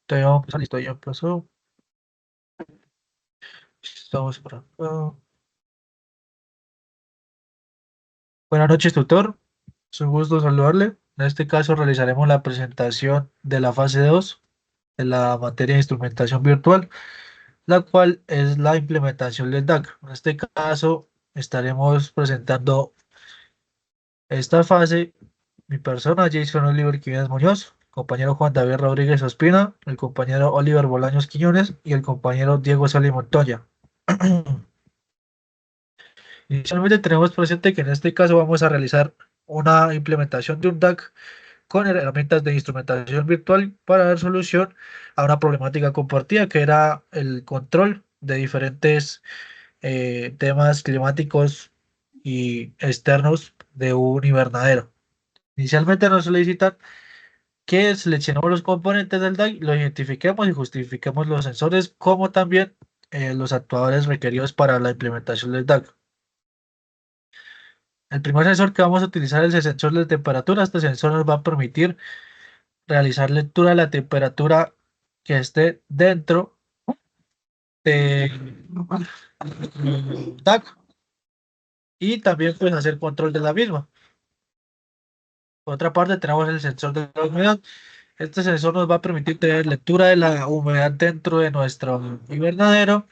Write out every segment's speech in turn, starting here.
Todavía vamos a empezar, listo, ya empezó. Estamos por acá. Buenas noches, tutor. Es un gusto saludarle. En este caso realizaremos la presentación de la fase 2 de la materia de instrumentación virtual, la cual es la implementación del DAC. En este caso estaremos presentando esta fase mi persona, Jason Oliver Quiñones Muñoz, compañero Juan David Rodríguez Ospina, el compañero Oliver Bolaños Quiñones y el compañero Diego Sali Montoya. Inicialmente tenemos presente que en este caso vamos a realizar una implementación de un DAC con herramientas de instrumentación virtual para dar solución a una problemática compartida que era el control de diferentes temas climáticos y externos de un invernadero. Inicialmente nos solicitan que seleccionemos los componentes del DAC, los identifiquemos y justifiquemos los sensores como también los actuadores requeridos para la implementación del DAC. El primer sensor que vamos a utilizar es el sensor de temperatura. Este sensor nos va a permitir realizar lectura de la temperatura que esté dentro de DAC y también pues hacer control de la misma. Por otra parte tenemos el sensor de la humedad. Este sensor nos va a permitir tener lectura de la humedad dentro de nuestro invernadero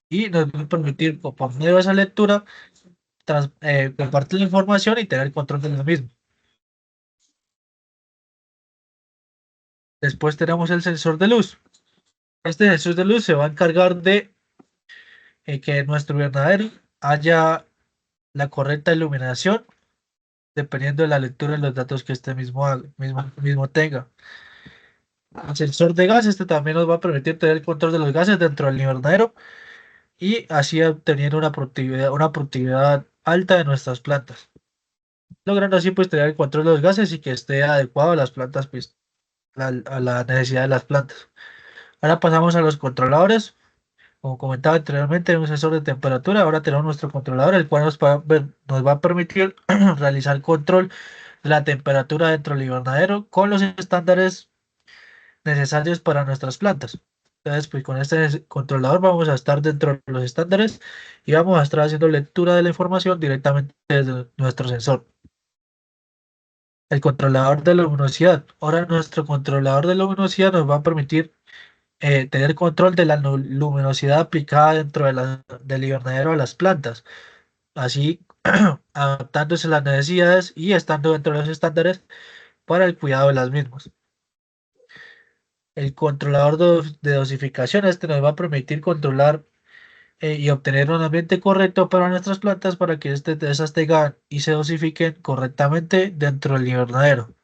y nos va a permitir por medio de esa lectura compartir la información y tener control de la misma. Después tenemos el sensor de luz. Este sensor de luz se va a encargar de que en nuestro invernadero haya la correcta iluminación dependiendo de la lectura de los datos que este mismo tenga. El sensor de gas, este también nos va a permitir tener el control de los gases dentro del invernadero y así obtener una productividad alta de nuestras plantas, logrando así pues tener el control de los gases y que esté adecuado a las plantas, pues a la necesidad de las plantas. Ahora pasamos a los controladores. Como comentaba anteriormente, un sensor de temperatura. Ahora tenemos nuestro controlador, el cual nos va a permitir realizar control de la temperatura dentro del invernadero con los estándares necesarios para nuestras plantas. Entonces, pues con este controlador vamos a estar dentro de los estándares y vamos a estar haciendo lectura de la información directamente desde nuestro sensor. El controlador de luminosidad. Ahora nuestro controlador de luminosidad nos va a permitir tener control de la luminosidad aplicada dentro del invernadero a las plantas, así adaptándose a las necesidades y estando dentro de los estándares para el cuidado de las mismas. El controlador de dosificación, este nos va a permitir controlar y obtener un ambiente correcto para nuestras plantas para que esas tengan y se dosifiquen correctamente dentro del invernadero.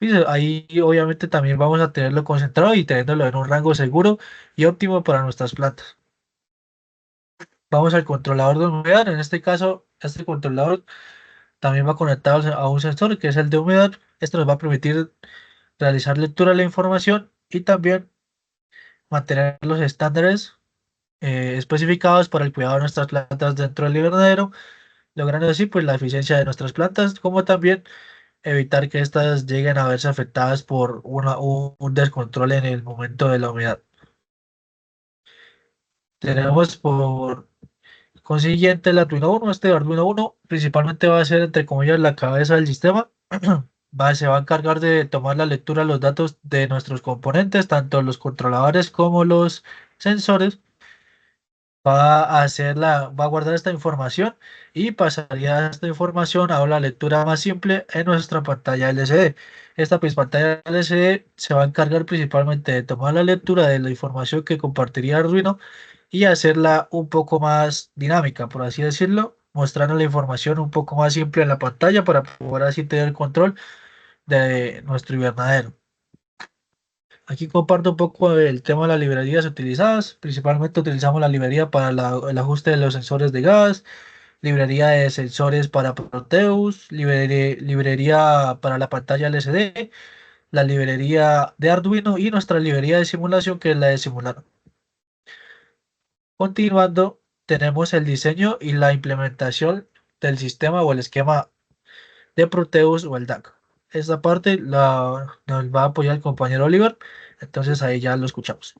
Y ahí obviamente también vamos a tenerlo concentrado y teniéndolo en un rango seguro y óptimo para nuestras plantas. Vamos al controlador de humedad. En este caso, este controlador también va conectado a un sensor que es el de humedad. Esto nos va a permitir realizar lectura de la información y también mantener los estándares especificados para el cuidado de nuestras plantas dentro del invernadero, logrando así pues la eficiencia de nuestras plantas, como también evitar que éstas lleguen a verse afectadas por un descontrol en el momento de la humedad. Tenemos por consiguiente, el Arduino Uno, este Arduino Uno principalmente va a ser, entre comillas, la cabeza del sistema. Se va a encargar de tomar la lectura de los datos de nuestros componentes, tanto los controladores como los sensores. Va a guardar esta información y pasaría esta información a una lectura más simple en nuestra pantalla LCD. Esta pues, pantalla LCD se va a encargar principalmente de tomar la lectura de la información que compartiría Arduino y hacerla un poco más dinámica, por así decirlo, mostrando la información un poco más simple en la pantalla para poder así tener control de nuestro invernadero. Aquí comparto un poco el tema de las librerías utilizadas. Principalmente utilizamos la librería para el ajuste de los sensores de gas, librería de sensores para Proteus, librería para la pantalla LCD, la librería de Arduino y nuestra librería de simulación que es la de simular. Continuando, tenemos el diseño y la implementación del sistema o el esquema de Proteus o el DAC. esta parte nos va a apoyar el compañero Oliver, entonces ahí ya lo escuchamos.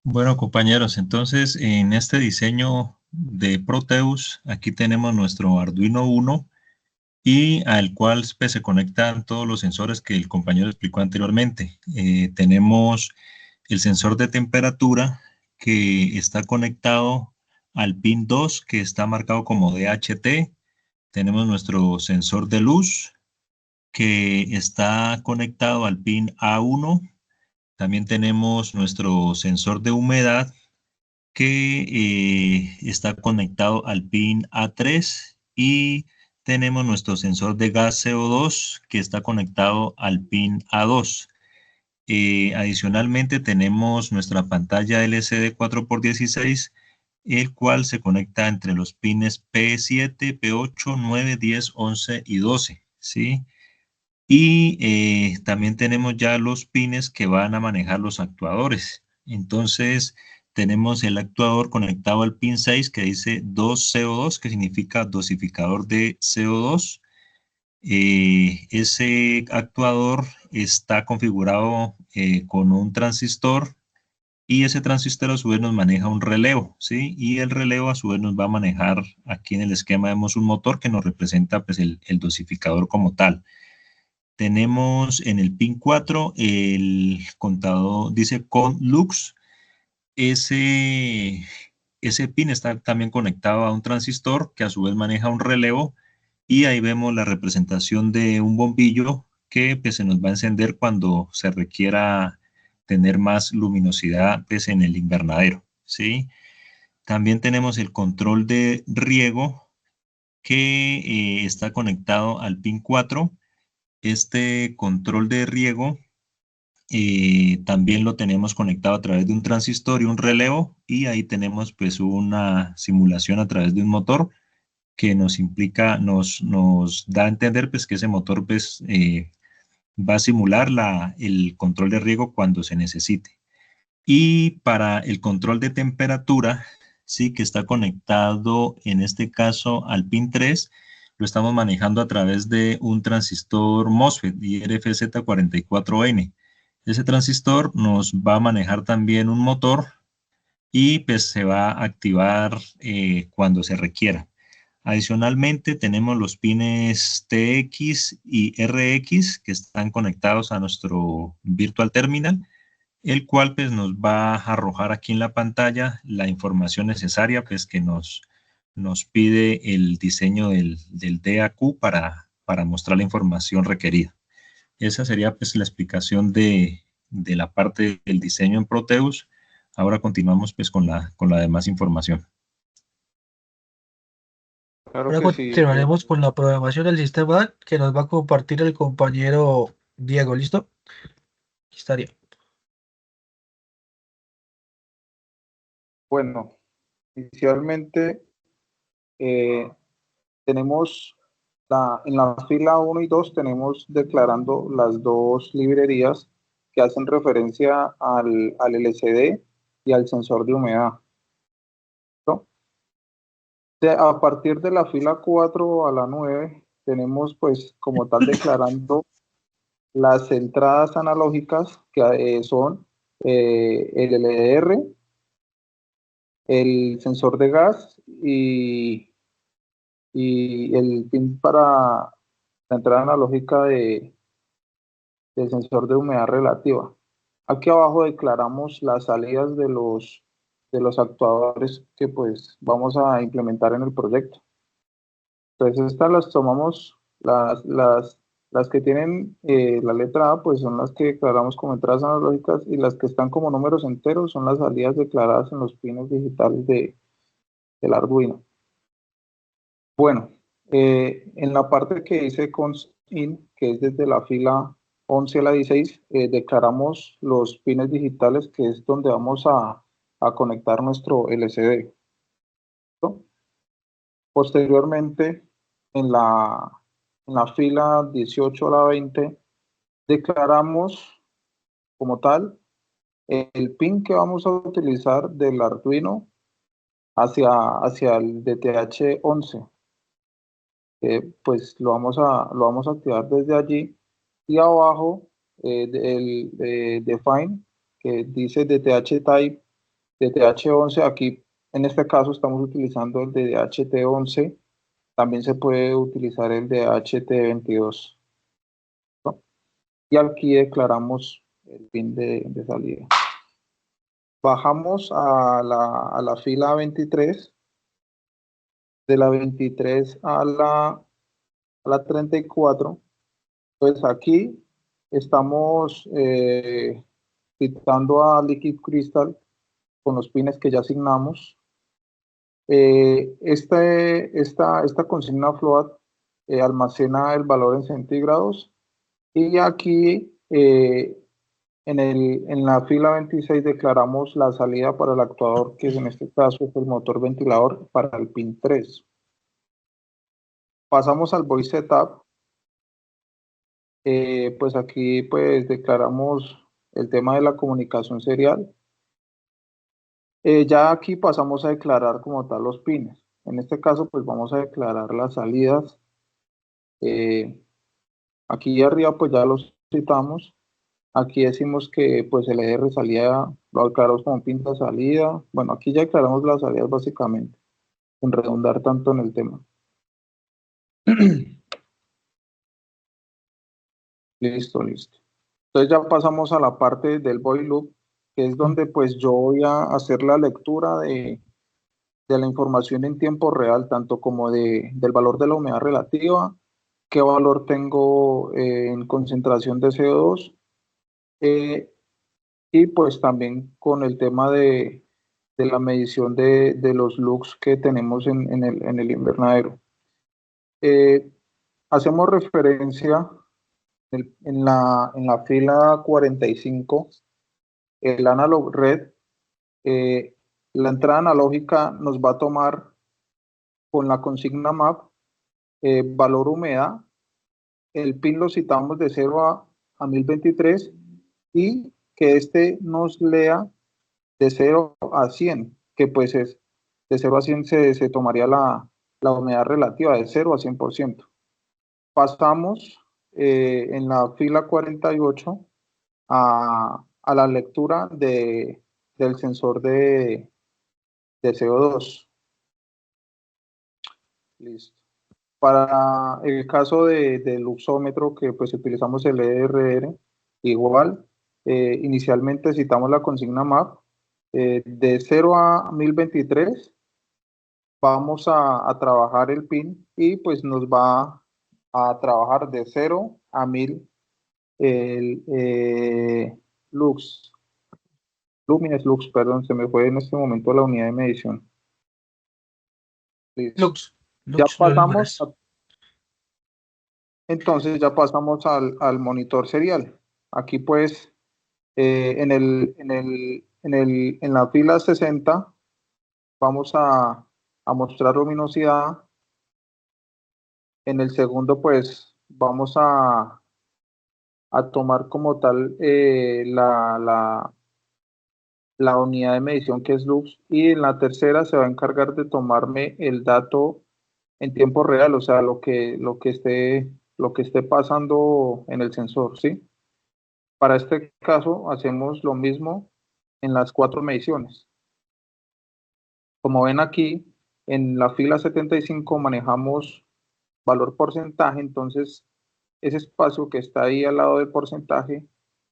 Bueno, compañeros, entonces en este diseño de Proteus, aquí tenemos nuestro Arduino 1 y al cual pues, se conectan todos los sensores que el compañero explicó anteriormente. Tenemos el sensor de temperatura que está conectado al pin 2 que está marcado como DHT. Tenemos nuestro sensor de luz que está conectado al pin A1. También tenemos nuestro sensor de humedad que está conectado al pin A3 y tenemos nuestro sensor de gas CO2 que está conectado al pin A2. Adicionalmente tenemos nuestra pantalla LCD 4x16, el cual se conecta entre los pines P7, P8, 9, 10, 11 y 12, ¿sí? Y también tenemos ya los pines que van a manejar los actuadores. Entonces, tenemos el actuador conectado al pin 6 que dice 2CO2, que significa dosificador de CO2. Ese actuador está configurado con un transistor y ese transistor a su vez nos maneja un relevo, ¿sí? Y el relevo a su vez nos va a manejar, aquí en el esquema vemos un motor que nos representa pues el dosificador como tal. Tenemos en el pin 4 el contador, dice con lux. Ese, ese pin está también conectado a un transistor que a su vez maneja un relevo y ahí vemos la representación de un bombillo que pues, se nos va a encender cuando se requiera tener más luminosidad pues, en el invernadero, ¿sí? También tenemos el control de riego que está conectado al pin 4. Este control de riego también lo tenemos conectado a través de un transistor y un relevo y ahí tenemos pues una simulación a través de un motor que nos implica, nos da a entender pues que ese motor pues va a simular el control de riego cuando se necesite. Y para el control de temperatura, sí que está conectado en este caso al pin 3, lo estamos manejando a través de un transistor MOSFET IRFZ44N. Ese transistor nos va a manejar también un motor y pues se va a activar cuando se requiera. Adicionalmente tenemos los pines TX y RX que están conectados a nuestro Virtual Terminal, el cual pues nos va a arrojar aquí en la pantalla la información necesaria pues que nos pide el diseño del DAQ para mostrar la información requerida. Esa sería pues la explicación de la parte del diseño en Proteus. Ahora continuamos pues con la demás información. Claro Ahora que sí. continuaremos con la programación del sistema que nos va a compartir el compañero Diego, ¿listo? Aquí estaría. Bueno, inicialmente eh, tenemos en la fila 1 y 2 tenemos declarando las dos librerías que hacen referencia al LCD y al sensor de humedad, ¿no? A partir de la fila 4 a la 9 tenemos pues como tal declarando las entradas analógicas que son el LDR, el sensor de gas y el pin para la entrada analógica del sensor de humedad relativa. Aquí abajo declaramos las salidas de los actuadores que pues vamos a implementar en el proyecto. Entonces estas las tomamos, las que tienen la letra A pues son las que declaramos como entradas analógicas y las que están como números enteros son las salidas declaradas en los pines digitales del Arduino. Bueno, en la parte que dice const.in, que es desde la fila 11 a la 16, declaramos los pines digitales, que es donde vamos a conectar nuestro LCD, ¿no? Posteriormente, en la fila 18 a la 20, declaramos como tal el pin que vamos a utilizar del Arduino hacia el DTH11. pues lo vamos a activar desde allí. Y abajo el define, que dice DTH type, DTH11, aquí en este caso estamos utilizando el de DHT11, también se puede utilizar el de HT22, ¿no? Y aquí declaramos el pin de salida. Bajamos a la fila 23, de la 23 a la 34, pues aquí estamos quitando a Liquid Crystal con los pines que ya asignamos. Esta consigna float almacena el valor en centígrados, y aquí en la fila 26 declaramos la salida para el actuador, que en este caso es el motor ventilador para el pin 3. Pasamos al voice setup. Pues aquí pues declaramos el tema de la comunicación serial. Ya aquí pasamos a declarar como tal los pines. En este caso pues vamos a declarar las salidas. Aquí arriba pues ya los citamos. Aquí decimos que pues el ER salida lo declaramos como pin de salida. Bueno, aquí ya declaramos las salidas básicamente, sin redundar tanto en el tema. Listo. Entonces ya pasamos a la parte del void loop, que es donde pues yo voy a hacer la lectura de la información en tiempo real, tanto como del valor de la humedad relativa, qué valor tengo en concentración de CO2, y pues también con el tema de la medición de los lux que tenemos en el invernadero. Hacemos referencia en la fila 45, el analog red, la entrada analógica nos va a tomar con la consigna map valor humedad. El pin lo citamos de 0 a 1023, y que este nos lea de 0 a 100, que pues es de 0 a 100 se tomaría la humedad relativa de 0 a 100%. Pasamos en la fila 48 a la lectura del sensor de CO2. Listo. Para el caso del luxómetro, que pues utilizamos el ERR, igual, inicialmente citamos la consigna MAP, de 0 a 1023, vamos a trabajar el pin, y pues nos va a trabajar de 0 a 1000 el lux, lumines lux, perdón, se me fue en este momento la unidad de medición. Listo. Lux, Ya Lux, no pasamos lúmenes. Entonces ya pasamos al monitor serial. Aquí pues en la fila 60 vamos a mostrar luminosidad. En el segundo pues vamos a tomar como tal la unidad de medición, que es lux, y en la tercera se va a encargar de tomarme el dato en tiempo real, o sea, lo que esté pasando en el sensor, ¿sí? Para este caso hacemos lo mismo en las 4 mediciones. Como ven aquí, en la fila 75 manejamos valor porcentaje, entonces ese espacio que está ahí al lado del porcentaje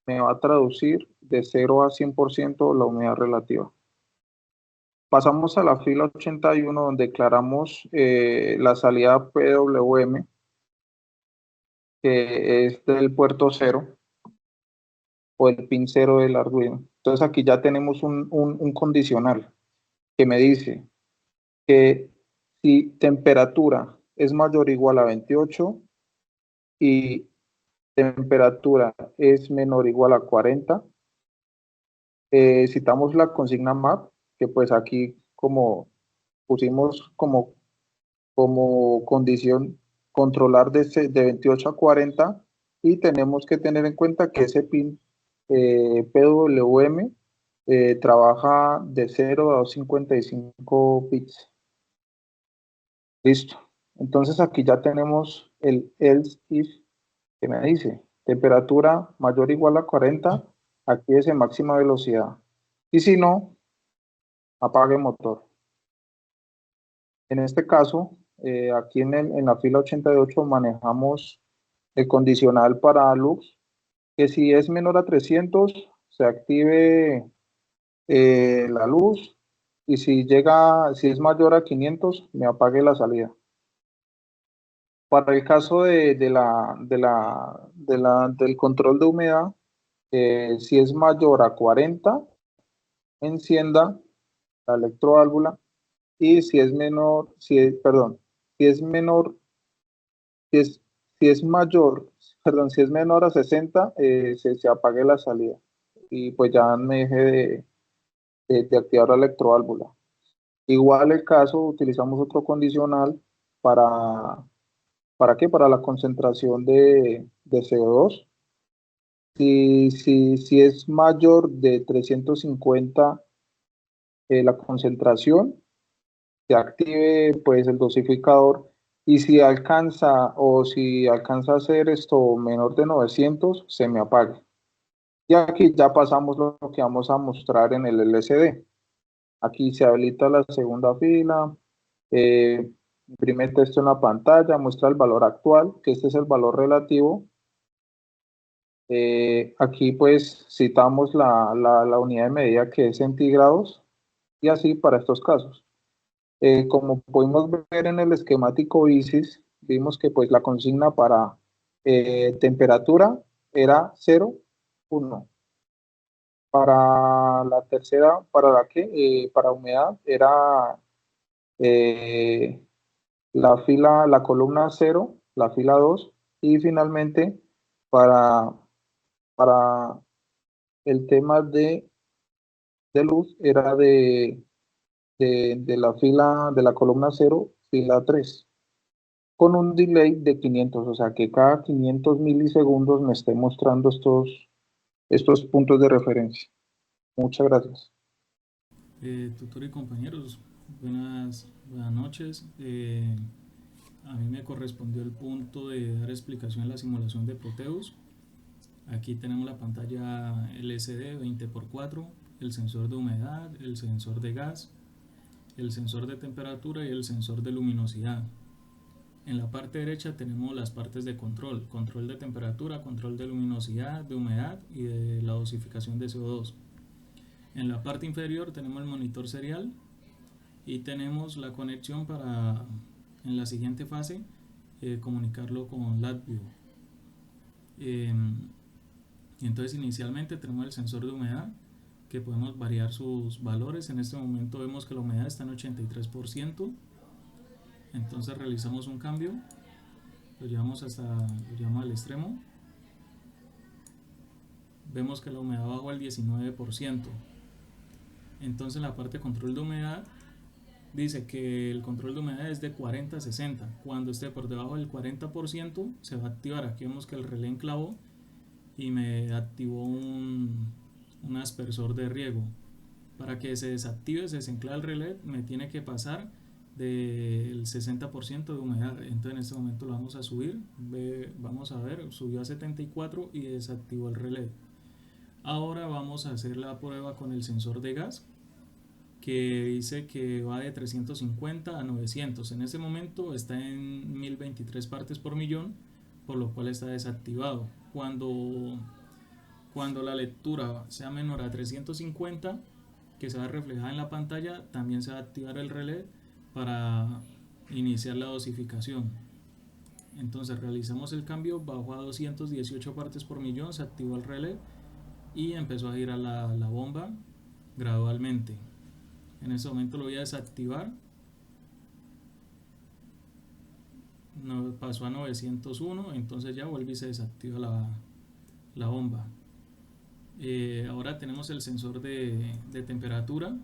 me va a traducir de 0 a 100% la humedad relativa. Pasamos a la fila 81, donde declaramos la salida PWM, que es del puerto 0 o el pin 0 del Arduino. Entonces aquí ya tenemos un condicional que me dice que si temperatura es mayor o igual a 28 y temperatura es menor o igual a 40, citamos la consigna map, que pues aquí como pusimos como condición controlar de 28 a 40, y tenemos que tener en cuenta que ese pin PWM trabaja de 0 a 255 bits. Listo. Entonces aquí ya tenemos el else if que me dice temperatura mayor o igual a 40, actívese máxima velocidad. Y si no, apague motor. En este caso, aquí en la fila 88 manejamos el condicional para lux, que si es menor a 300, se active la luz, y si es mayor a 500, me apague la salida. Para el caso del control de humedad, si es mayor a 40, encienda la electroválvula, y si es menor, perdón, si es menor, si es, si es mayor, perdón, si es menor a 60, se apague la salida y pues ya me deje de activar la electroválvula. Igual el caso, utilizamos otro condicional para, ¿para qué? Para la concentración de CO2. Si es mayor de 350 la concentración, se active pues el dosificador, y si alcanza a hacer esto menor de 900, se me apague. Y aquí ya pasamos lo que vamos a mostrar en el LCD. Aquí se habilita la segunda fila, imprime texto en la pantalla, muestra el valor actual, que este es el valor relativo. Aquí pues citamos la unidad de medida, que es centígrados, y así para estos casos. Como pudimos ver en el esquemático ISIS, vimos que pues la consigna para temperatura era 0, 1. Para la tercera, para humedad era la columna 0, la fila 2, y finalmente para, para el tema de luz era de la columna 0, fila 3, con un delay de 500, o sea que cada 500 milisegundos me esté mostrando estos puntos de referencia. Muchas gracias. Tutor y compañeros, buenas noches. A mí me correspondió el punto de dar explicación en la simulación de Proteus. Aquí tenemos la pantalla LCD 20x4, el sensor de humedad, el sensor de gas, el sensor de temperatura y el sensor de luminosidad. En la parte derecha tenemos las partes de control: control de temperatura, control de luminosidad, de humedad y de la dosificación de CO2. En la parte inferior tenemos el monitor serial y tenemos la conexión para, en la siguiente fase, comunicarlo con LabVIEW. Entonces inicialmente tenemos el sensor de humedad, que podemos variar sus valores. En este momento vemos que la humedad está en 83%. Entonces realizamos un cambio, lo llevamos al extremo. Vemos que la humedad bajó al 19%. Entonces en la parte de control de humedad dice que el control de humedad es de 40 a 60. Cuando esté por debajo del 40% se va a activar. Aquí vemos que el relé enclavó y me activó un aspersor de riego. Para que se desactive, se desenclave el relé, me tiene que pasar del 60% de humedad. Entonces en este momento lo vamos a subir. Vamos a ver, subió a 74 y desactivó el relé. Ahora vamos a hacer la prueba con el sensor de gas, que dice que va de 350 a 900. En ese momento está en 1023 partes por millón, por lo cual está desactivado. Cuando la lectura sea menor a 350, que se va a reflejar en la pantalla, también se va a activar el relé para iniciar la dosificación. Entonces realizamos el cambio, bajó a 218 partes por millón, se activó el relé y empezó a girar la bomba gradualmente. En ese momento lo voy a desactivar. Pasó a 901, entonces ya vuelve y se desactiva la bomba. Ahora tenemos el sensor de temperatura,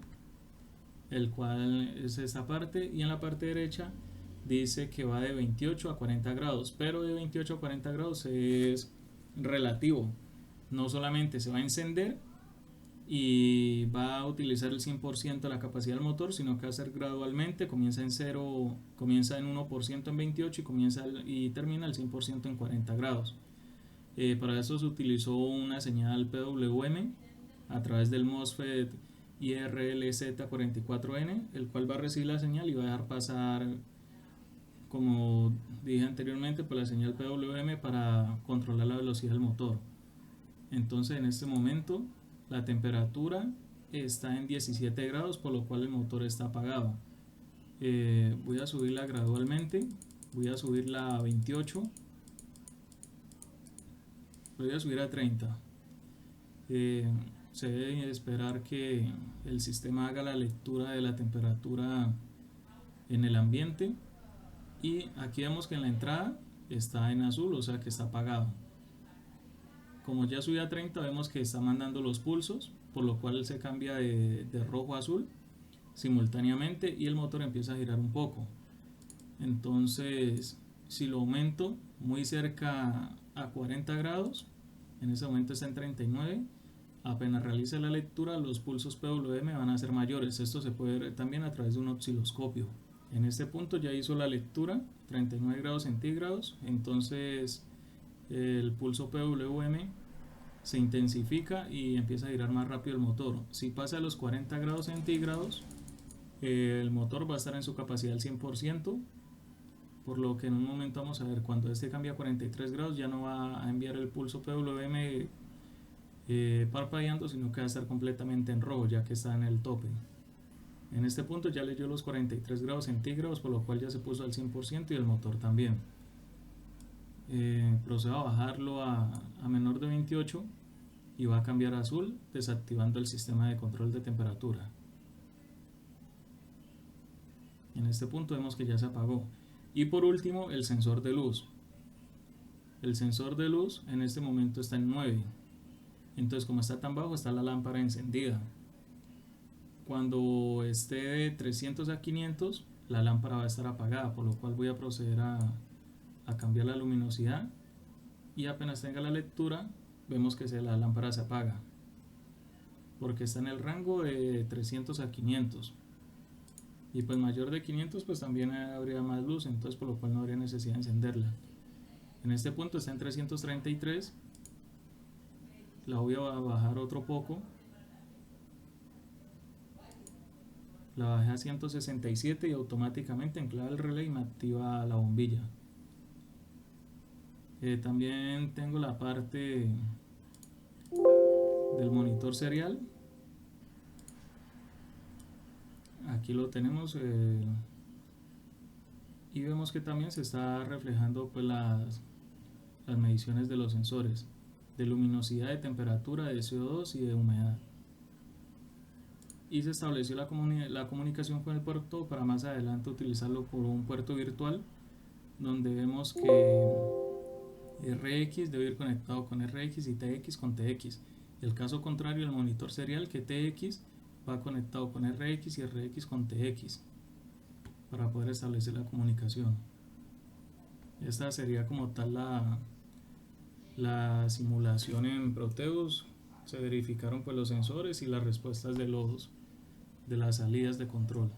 el cual es esta parte, y en la parte derecha dice que va de 28 a 40 grados, pero de 28 a 40 grados es relativo. No solamente se va a encender, y va a utilizar el 100% de la capacidad del motor, sino que va a ser gradualmente, comienza en 0, comienza en 1% en 28 y termina el 100% en 40 grados. Para eso se utilizó una señal PWM a través del MOSFET IRLZ44N, el cual va a recibir la señal y va a dejar pasar, como dije anteriormente, por la señal PWM para controlar la velocidad del motor. Entonces en este momento la temperatura está en 17 grados, por lo cual el motor está apagado. Voy a subirla gradualmente, voy a subirla a 28, voy a subir a 30. Se debe esperar que el sistema haga la lectura de la temperatura en el ambiente, y aquí vemos que en la entrada está en azul, o sea que está apagado. Como ya subí a 30, vemos que está mandando los pulsos, por lo cual se cambia de rojo a azul simultáneamente y el motor empieza a girar un poco. Entonces, si lo aumento muy cerca a 40 grados, en ese momento está en 39, apenas realice la lectura, los pulsos PWM van a ser mayores. Esto se puede ver también a través de un osciloscopio. En este punto ya hizo la lectura, 39 grados centígrados, entonces el pulso PWM se intensifica y empieza a girar más rápido el motor. Si pasa a los 40 grados centígrados, el motor va a estar en su capacidad al 100%, por lo que en un momento vamos a ver, cuando este cambia a 43 grados ya no va a enviar el pulso PWM parpadeando, sino que va a estar completamente en rojo, ya que está en el tope. En este punto ya leyó los 43 grados centígrados, por lo cual ya se puso al 100% y el motor también. Procedo a bajarlo a menor de 28 y va a cambiar a azul, desactivando el sistema de control de temperatura. En este punto vemos que ya se apagó. Y por último, el sensor de luz. El sensor de luz en este momento está en 9. Entonces, como está tan bajo, está la lámpara encendida. Cuando esté de 300 a 500, la lámpara va a estar apagada, por lo cual voy a proceder a cambiar la luminosidad, y apenas tenga la lectura, vemos que la lámpara se apaga, porque está en el rango de 300 a 500. Y pues mayor de 500 pues también habría más luz, entonces por lo cual no habría necesidad de encenderla. En este punto está en 333, la voy a bajar otro poco, la bajé a 167 y automáticamente enclava el relé y me activa la bombilla. También tengo la parte del monitor serial, aquí lo tenemos, y vemos que también se está reflejando pues las mediciones de los sensores de luminosidad, de temperatura, de CO2 y de humedad. Y se estableció la comunicación con el puerto para más adelante utilizarlo por un puerto virtual, donde vemos que RX debe ir conectado con RX y TX con TX. El caso contrario, el monitor serial, que TX va conectado con RX y RX con TX para poder establecer la comunicación. Esta sería como tal la simulación en Proteus. Se verificaron pues los sensores y las respuestas de las salidas de control.